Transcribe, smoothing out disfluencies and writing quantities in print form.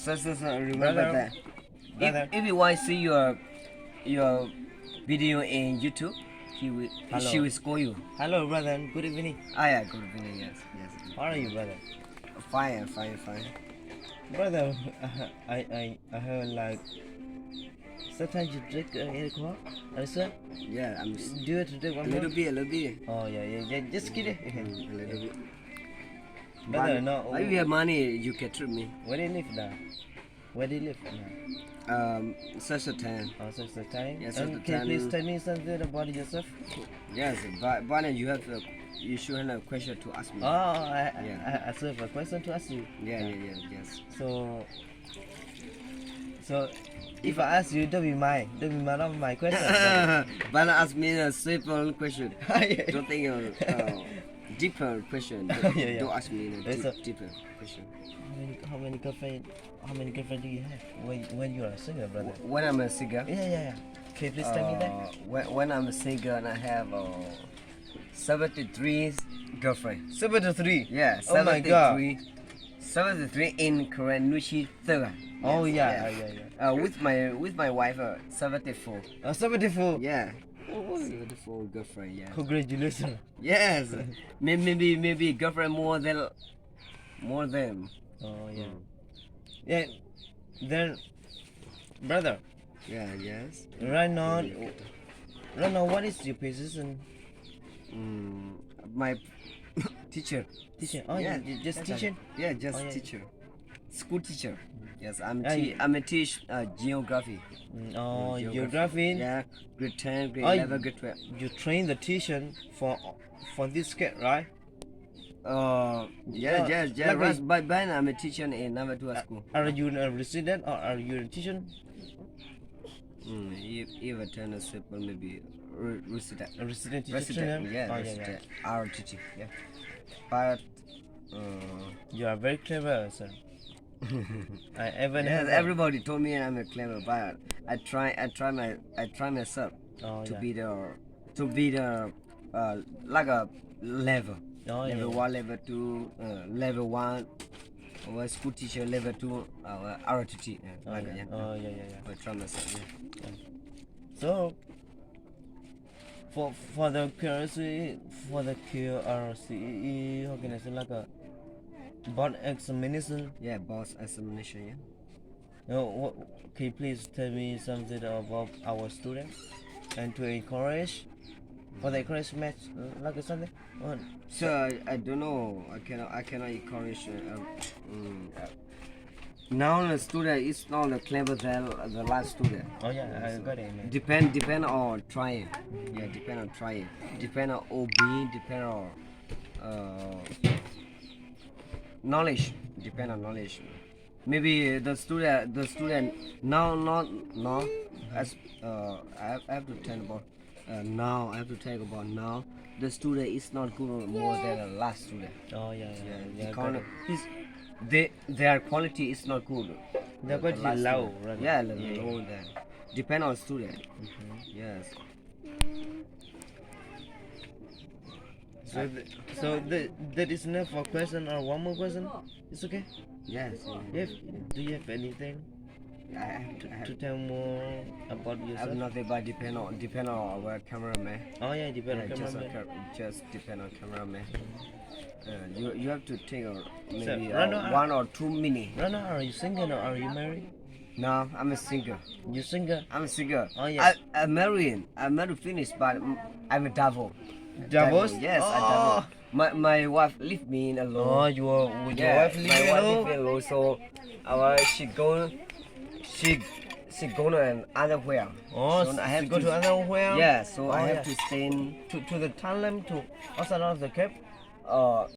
So remember Brother. that. Brother. If you want to see your video in YouTube, she Hello. will score you. Hello, brother. Good evening. Ah, yeah, good evening. Yes. How are you, brother? Fine. Brother, I heard like sometimes you drink 8 o'clock. Understand? Yeah, I'm Do you to drink a one little more? bit. Oh yeah. Just kidding. A little bit. Brother, no. If you have money, you can treat me. Where do you live now? Where do you live now? Such a time. Oh, so it's the time. Yes, And the can you time. please tell me something about yourself? Yes, but you should have a question to ask me. Oh, I Yeah. have a question to ask you. Yeah, yes. So if I ask you, don't be mine of my question. But ask me a simple question. Yeah. Don't think deeper question. Yeah. Don't ask me a It's a- deeper question. How many girlfriend do you have when you are a single, brother? When I'm a singer, Yeah. Can you please tell me that? when I'm a singer and I have 73 girlfriend. 73. Yeah, Oh my God. 73 in Korean Nushi Third. Oh Yes, yeah. With my wife 74. 74. Yeah. 74 girlfriend. Yeah. Congratulations. Yes. maybe girlfriend more than. Oh yeah. Yeah. Then, brother, Yeah. Yes. right now, what is your position? My teacher. Teaching. Oh yeah, just Yes, teaching. Yeah, just Oh, yeah. teacher. School teacher. Yes, I'm Yeah, a teach geography. Oh, geography. Yeah, grade 10, grade Oh, 11, grade 12. You train the teacher for this kid, right? Yes. like Right, but I'm a teacher in number 2 school. Are you a resident or are you a teacher? If a turn a simple, maybe resident. A resident teacher. Resident, yeah, Oh, resident. Our teaching, yeah. But You are very clever, sir. yes, everybody told me I'm a clever, but I try myself to be the like a level. Level 1, level 2, level 1, our school teacher, level 2, our RTT. Like that, yeah. I try myself. Yeah. So, for the QRC, how can I say, like a board examination? Yeah, boss examination. Yeah. Can you please tell me something about our students and to encourage? For the encouragement, like something. So I don't know. I cannot encourage. Now the student is not the clever than the last student. Oh yeah, I got it. Man. Depend on trying. Yeah, depend on trying. Depend on OB. Depend on knowledge. Depend on knowledge. Maybe the student now as I have to tell about. Now I have to talk about now. The student is not good more than the last student. Oh yeah. Their quality is not good. They're quite last low, student. right? Yeah, low there. Depend on student. Yes. So that is enough for question or one more question? It's okay. Yes. Do you have anything I have to tell more about I have yourself? nothing but depend on our cameraman. Oh yeah, depend on Just cameraman. just depend on cameraman. You have to take maybe Rana, 1 or 2 minutes. Rana, are you single or are you married? No, I'm a singer. You single? I'm a singer. Oh, yeah. I'm married. I'm married finished, but I'm a double. Divorced? Yes, I Oh. double. My wife leave me alone. Oh, you are with your Yeah, wife my living wife alone? leave me alone. So she going another. Oh, so so I have you go to another where? Yeah, so I Oh, have yeah. to stay in. To the Thailand to outside of the Cape. Uh,